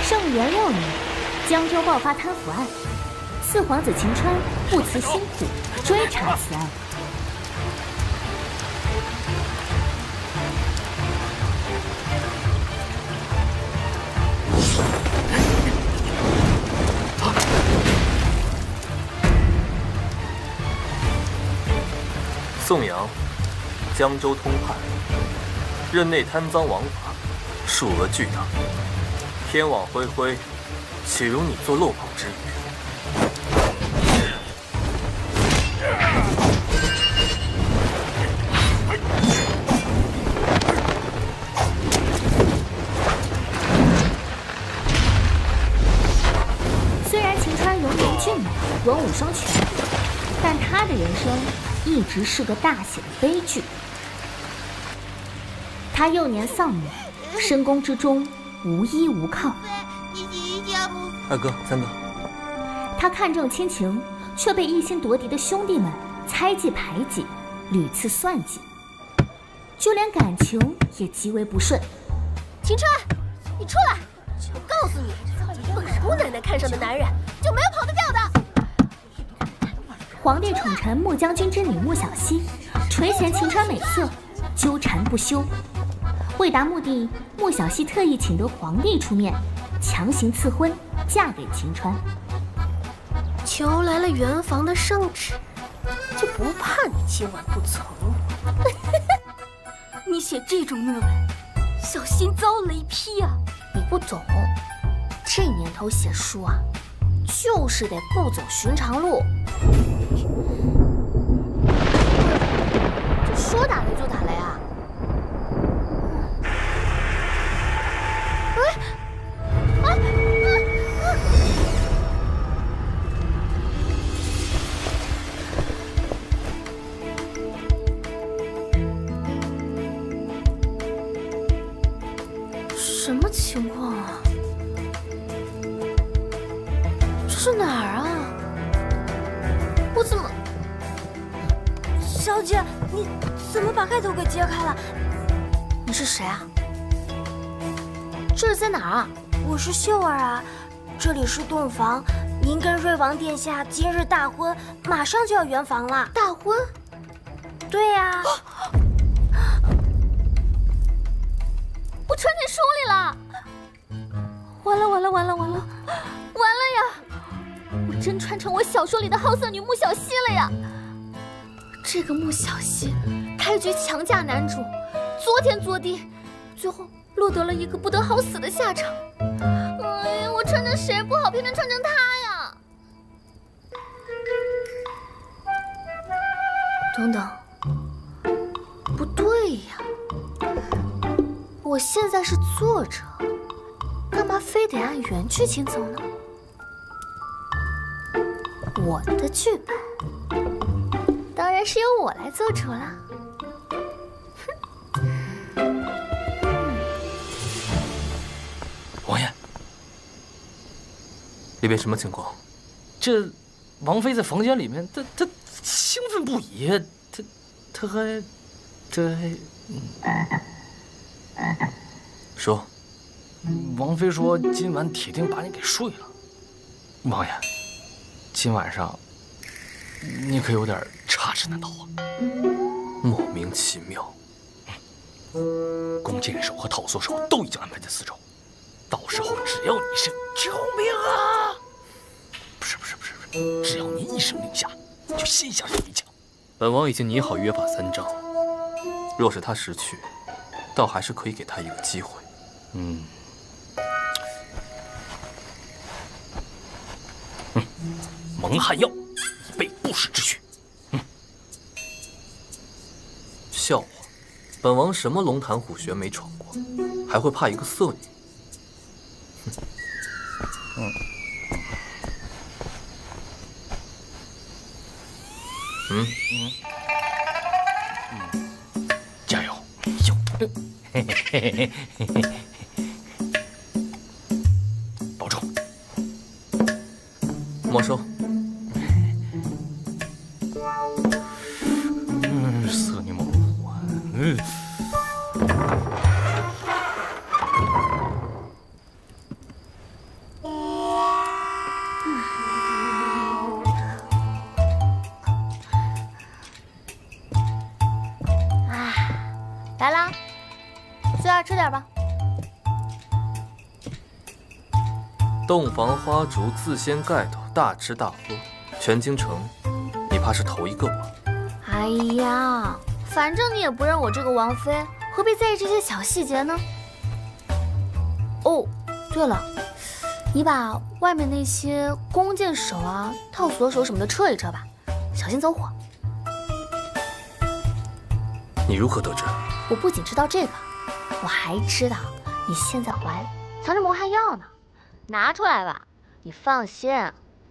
正元6年，江州爆发贪腐案，四皇子秦川不辞辛苦追查此案。宋阳，江州通判，任内贪赃枉法，数额巨大，天网恢恢，岂容你做漏网之鱼？虽然秦川容颜俊美，文武双全，但他的人生一直是个大写的悲剧。他幼年丧母，深宫之中无依无靠。二哥、三哥，他看重亲情，却被一心夺嫡的兄弟们猜忌排挤，屡次算计，就连感情也极为不顺。秦川，你出来！我告诉你，被姑奶奶看上的男人就没有跑得掉的。皇帝宠臣穆将军之女穆小西垂涎秦川美色，纠缠不休。为达目的，穆小西特意请得皇帝出面，强行赐婚，嫁给秦川。求来了圆房的圣旨，就不怕你今晚不从？你写这种论文，小心遭雷劈啊！你不懂，这年头写书啊，就是得不走寻常路。这说打雷就打雷啊！什么情况啊？这是哪儿啊？我怎么……小姐，你怎么把盖头给揭开了？你是谁啊？这是在哪儿啊？我是秀儿啊，这里是洞房，您跟瑞王殿下今日大婚，马上就要圆房了。大婚？对呀。我穿进书里了！完了完了完了完了完了呀！我真穿成我小说里的好色女穆小西了呀！这个穆小西开局强嫁男主，作天作地，最后落得了一个不得好死的下场。哎呀，我穿成谁不好，偏偏穿成他呀！等等，不对呀！我现在是作者，干嘛非得按原剧情走呢？我的剧本当然是由我来做主了。王爷，里边什么情况？这王妃在房间里面，她兴奋不已，她还说。王妃说今晚铁定把你给睡了。王爷，今晚上你可有点差池难逃啊！莫名其妙。弓箭手和套索手都已经安排在四周，到时候只要你一声救命啊！不是，只要你一声令下，就先下手为强。本王已经拟好约法3章，若是他识趣，倒还是可以给他一个机会。蒙汗药，以备不时之需。笑话，本王什么龙潭虎穴没闯过，还会怕一个色女？加油！保重。没收。色女猛虎啊！洞房花烛自掀盖头，大吃大喝，全京城，你怕是头一个吧？哎呀，反正你也不认我这个王妃，何必在意这些小细节呢？哦，对了，你把外面那些弓箭手啊、套索手什么的撤一撤吧，小心走火。你如何得知？我不仅知道这个，我还知道你现在怀里藏着魔幻药呢，拿出来吧。你放心，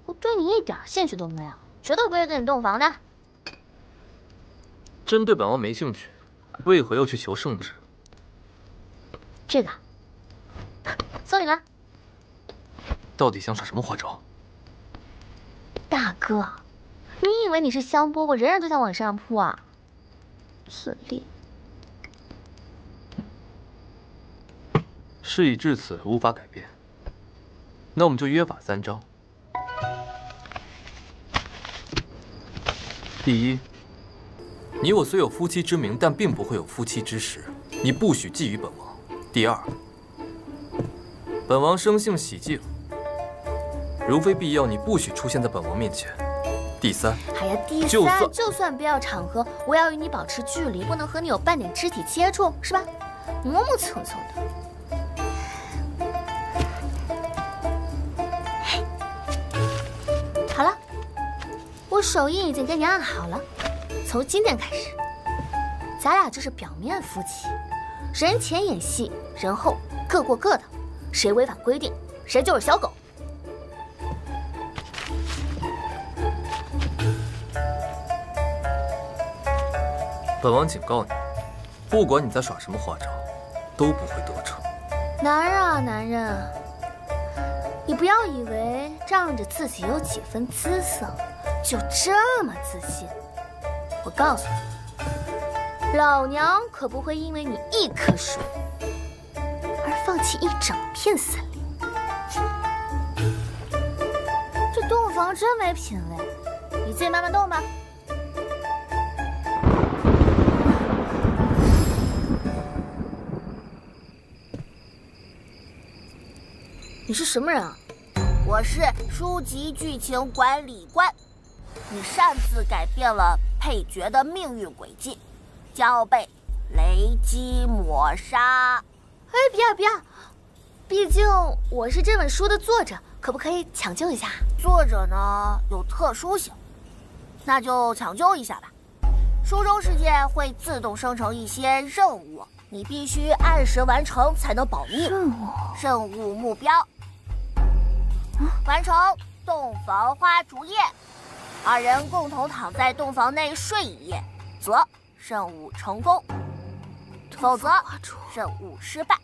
我对你一点兴趣都没有，绝对不会跟你洞房的。真对本王没兴趣，为何要去求圣旨？这个送你了。到底想耍什么花招？大哥，你以为你是香饽饽，人人都想往身上扑啊？自恋。事已至此，无法改变。那我们就约法三章。第一，你我虽有夫妻之名，但并不会有夫妻之实，你不许觊觎本王。第二，本王生性喜静，如非必要，你不许出现在本王面前。第三，哎呀，第就三，就算必要场合，我要与你保持距离，不能和你有半点肢体接触，是吧？磨磨蹭蹭的。好了，我手印已经给你按好了，从今天开始，咱俩就是表面夫妻，人前演戏，人后各过各的，谁违反规定，谁就是小狗。本王警告你，不管你在耍什么花招，都不会得逞。男人啊，男人，你不要以为仗着自己有几分姿色，就这么自信。我告诉你，老娘可不会因为你一棵树而放弃一整片森林。这洞房真没品位，你自己慢慢动吧。你是什么人啊？我是书籍剧情管理官。你擅自改变了配角的命运轨迹，将要被雷击抹杀。哎，别，毕竟我是这本书的作者，可不可以抢救一下？作者呢有特殊性，那就抢救一下吧。书中世界会自动生成一些任务，你必须按时完成才能保命。任务目标：完成洞房花烛夜，二人共同躺在洞房内睡一夜，则任务成功；否则任务失败。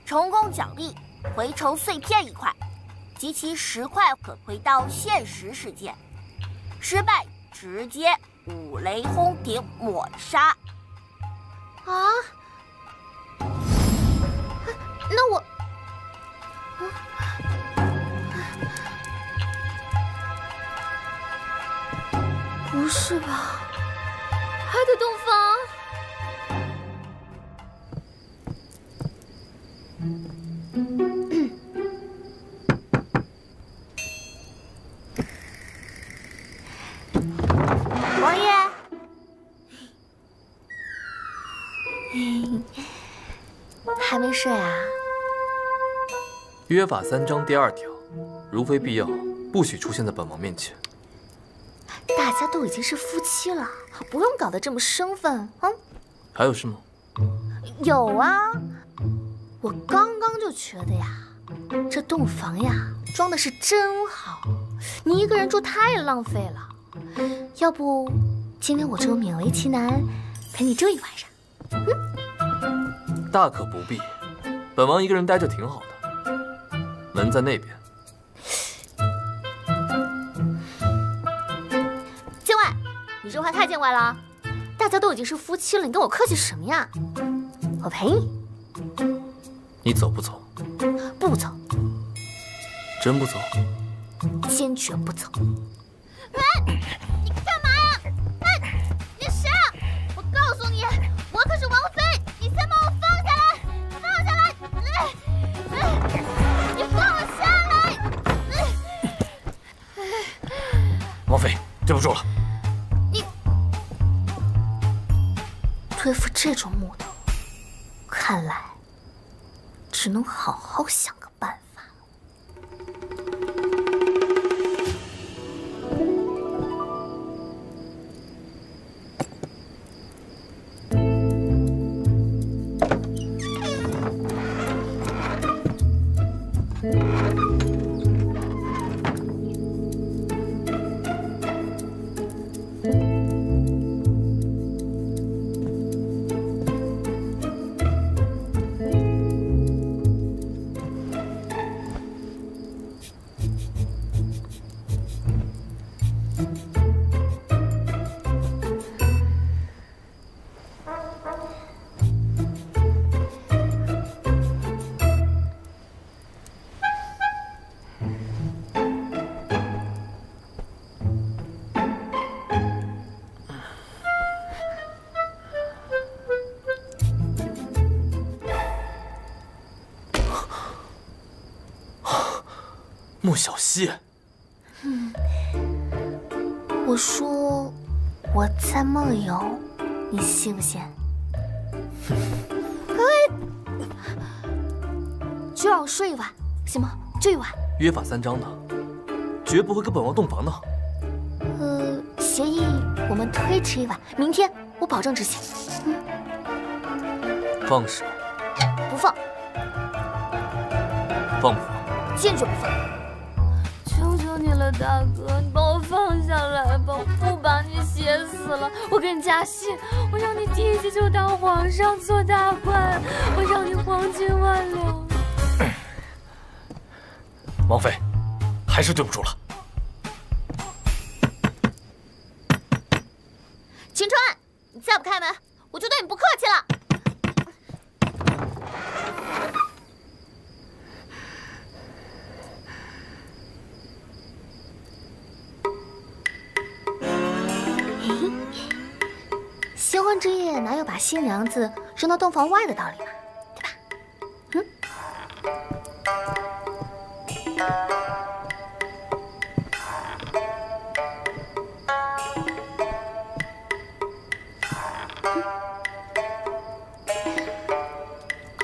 成功奖励回城碎片1块，集齐10块可回到现实世界；失败直接5雷轰顶抹杀。啊？那我……不是吧？还得洞房？王爷，还没睡啊？约法三章第2条，如非必要，不许出现在本王面前。大家都已经是夫妻了，不用搞得这么生分啊。还有事吗？有啊，我刚刚就觉得呀，这洞房呀装的是真好，你一个人住太浪费了。要不今天我就勉为其难陪你住一晚上？大可不必，本王一个人待着挺好的。门在那边。境外，你这话太见外了。大家都已经是夫妻了，你跟我客气什么呀？我陪你。你走不走？不走。真不走？坚决不走。你干嘛呀？哎，你谁啊？我告诉你，我可是王妃，你先把我放下来，放下来！你放下来！住了。对付这种木头，看来只能好好想个办法。穆小西，我说我在梦游，你信不信？就让我睡一晚，行吗？就一晚。约法三章的，绝不会跟本王洞房的。协议我们推迟一晚，明天我保证执行。放手。不放。放不放？坚决不放。求求你了，大哥，你把我放下来吧，我不把你写死了。我给你加戏，我让你第一集就当皇上做大官，我让你黄金万两。王妃，还是对不住了。秦川，你再不开门，我就对你不客气了。新婚之夜哪有把新娘子扔到洞房外的道理嘛，对吧？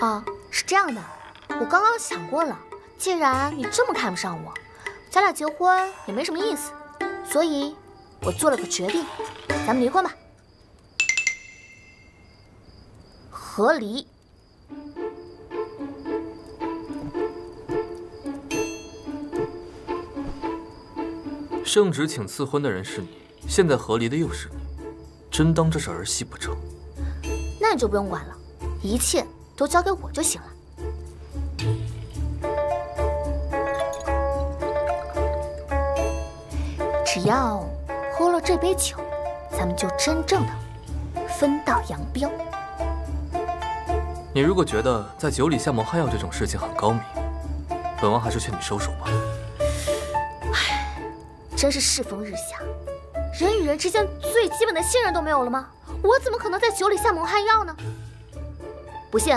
哦，是这样的，我刚刚想过了，既然你这么看不上我，咱俩结婚也没什么意思，所以我做了个决定，咱们离婚吧。和离。圣旨请赐婚的人是你，现在和离的又是你，真当这是儿戏不成？那你就不用管了，一切都交给我就行了。只要喝了这杯酒，咱们就真正的分道扬镳。你如果觉得在酒里下蒙汗药这种事情很高明，本王还是劝你收手吧。唉，真是世风日下，人与人之间最基本的信任都没有了吗？我怎么可能在酒里下蒙汗药呢？不信，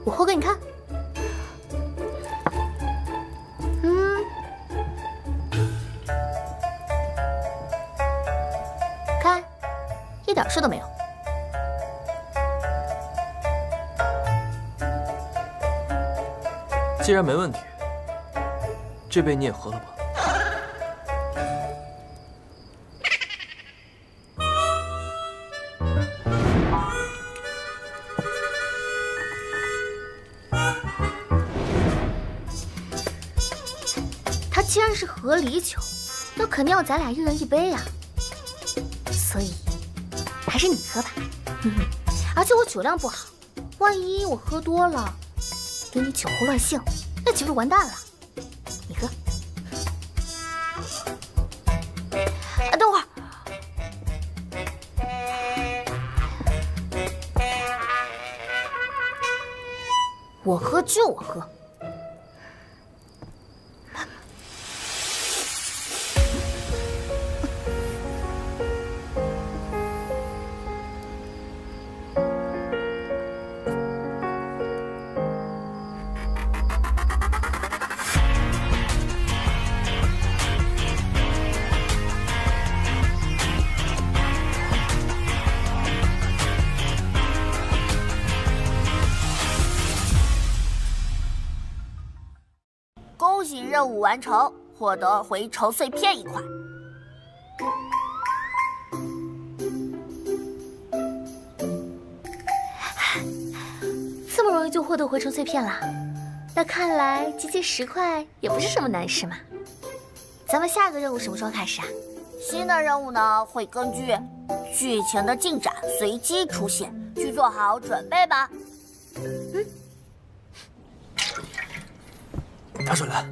我喝给你看。看，一点事都没有。既然没问题，这杯你也喝了吧。它既然是和离酒，那肯定要咱俩一人一杯呀。所以，还是你喝吧。而且我酒量不好，万一我喝多了，给你酒后乱性，那岂不是完蛋了？你喝。等会儿。我喝就我喝。恭喜任务完成，获得回城碎片1块。这么容易就获得回城碎片了，那看来集齐10块也不是什么难事嘛。咱们下个任务什么时候开始啊？新的任务呢，会根据剧情的进展随机出现，去做好准备吧。打水来。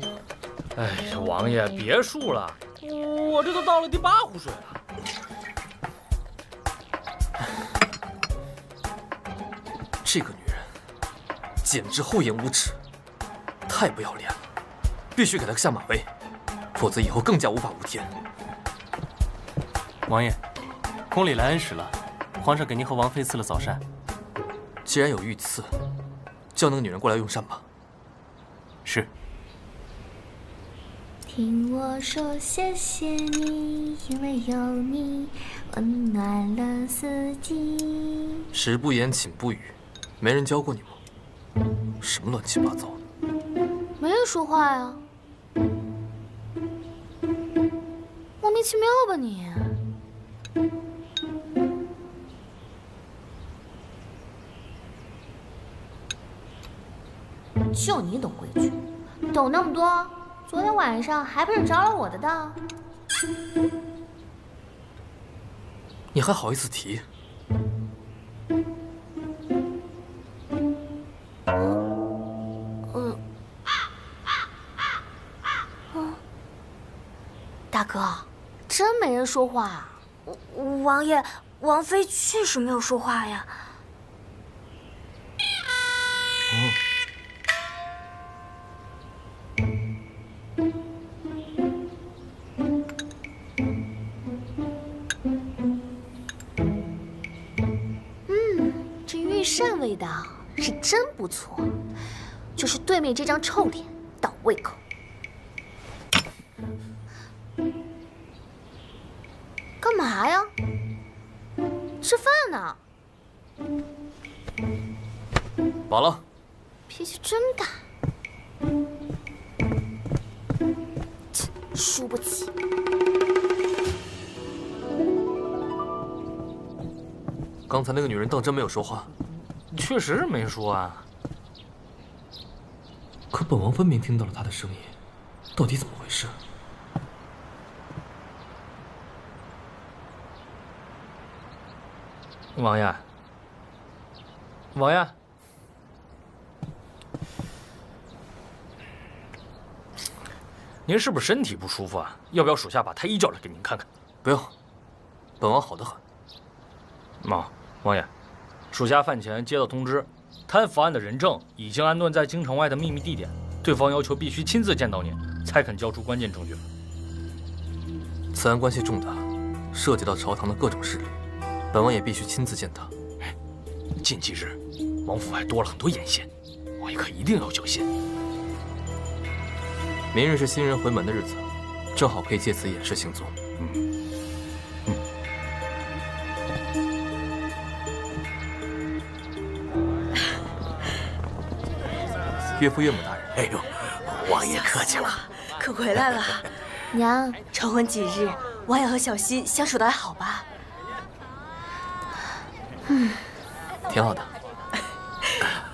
哎呀，王爷别数了，我这都倒了第8壶水了。这个女人简直厚颜无耻，太不要脸了，必须给她下马威，否则以后更加无法无天。王爷，宫里来恩使了，皇上给您和王妃赐了早膳。既然有御赐，叫那个女人过来用膳吧。是。听我说谢谢你，因为有你温暖了四季。食不言，寝不语，没人教过你吗？什么乱七八糟的！没人说话呀，莫名其妙吧你？就你懂规矩，懂那么多，昨天晚上还不是着了我的道？你还好意思提？大哥，真没人说话啊？王爷，王妃确实没有说话呀。这御膳味道是真不错，就是对面这张臭脸倒胃口。干嘛呀？吃饭呢？饱了。脾气真大，切，输不起。刚才那个女人当真没有说话？确实没说啊。可本王分明听到了她的声音，到底怎么回事？王爷，王爷，您是不是身体不舒服啊？要不要属下把太医叫来给您看看？不用，本王好得很。王爷，属下饭前接到通知，贪腐案的人证已经安顿在京城外的秘密地点，对方要求必须亲自见到您，才肯交出关键证据。此案关系重大，涉及到朝堂的各种势力，本王也必须亲自见他。近几日，王府还多了很多眼线，王爷可一定要小心。明日是新人回门的日子，正好可以借此掩饰行踪。岳父岳母大人，哎呦，王爷客气了，可回来了。娘，成婚几日，王爷和小溪相处的还好吧？挺好的。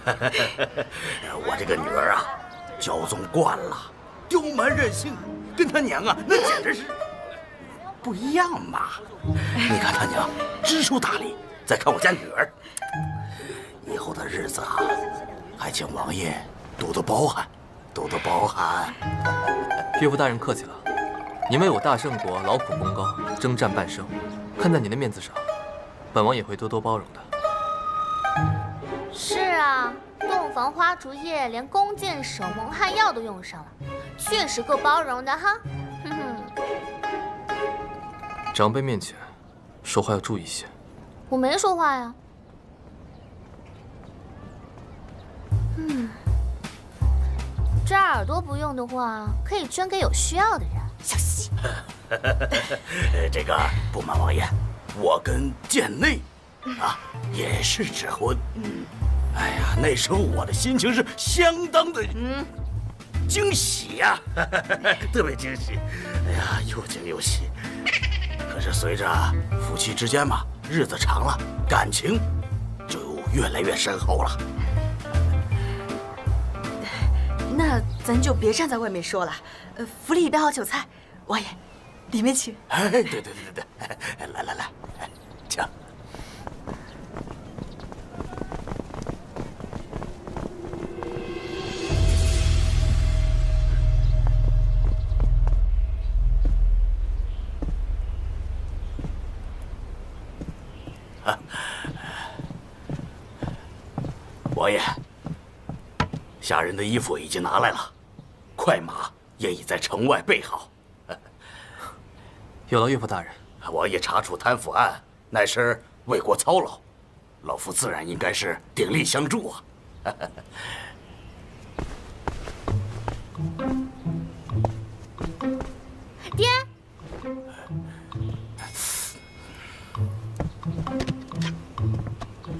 我这个女儿啊，骄纵惯了，刁蛮任性，跟她娘啊，那简直是不一样嘛。你看她娘知书达理，再看我家女儿，以后的日子啊，还请王爷多多包涵，多多包涵。岳父大人客气了，您为我大圣国劳苦功高，征战半生，看在您的面子上，本王也会多多包容的。是啊，洞房花烛夜连弓箭手蒙汗药都用上了，确实够包容的哈。哼哼，长辈面前说话要注意些。我没说话呀。这耳朵不用的话，可以捐给有需要的人。小溪，这个不瞒王爷，我跟剑内啊也是指婚。哎呀，那时候我的心情是相当的惊喜呀、特别惊喜。哎呀，又惊又喜。可是随着夫妻之间嘛，日子长了，感情就越来越深厚了。那咱就别站在外面说了。府里备好酒菜，王爷，里面请。哎，对，来，请。王爷，下人的衣服已经拿来了，快马也已在城外备好。有劳岳父大人。王爷查处贪腐案，乃是为国操劳，老夫自然应该是鼎力相助啊。爹，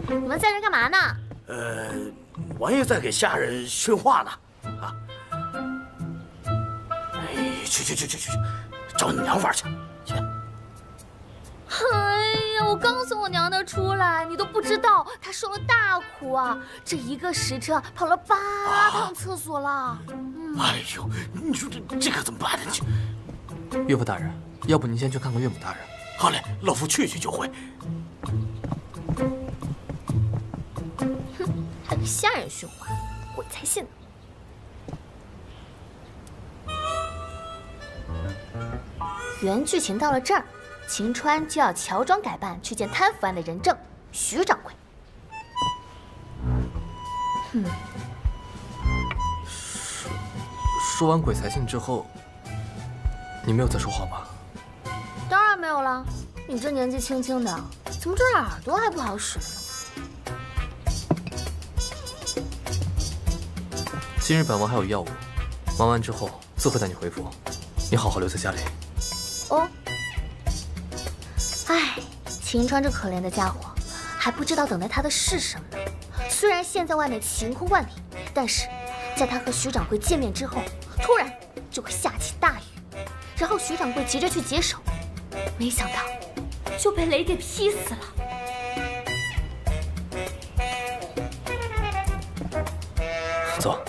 你们在这干嘛呢？王爷在给下人训话呢。啊，哎，去，找你娘玩去。哎呀，我刚从我娘那出来，你都不知道她受了大苦啊！这1个时辰跑了8趟厕所了。哎呦，你说这可怎么办呢？岳父大人，要不您先去看看岳母大人。好嘞，老夫去就回。还给下人训话，鬼才信呢！原剧情到了这儿，秦川就要乔装改扮去见贪腐案的人证徐掌柜。说完鬼才信之后，你没有再说话吧？当然没有了，你这年纪轻轻的，怎么这耳朵还不好使呢？今日本王还有要务，忙完之后自会带你回府，你好好留在家里。哦，哎，秦川这可怜的家伙，还不知道等待他的是什么呢。虽然现在外面晴空万里，但是在他和徐掌柜见面之后，突然就会下起大雨，然后徐掌柜急着去解手，没想到就被雷给劈死了。走。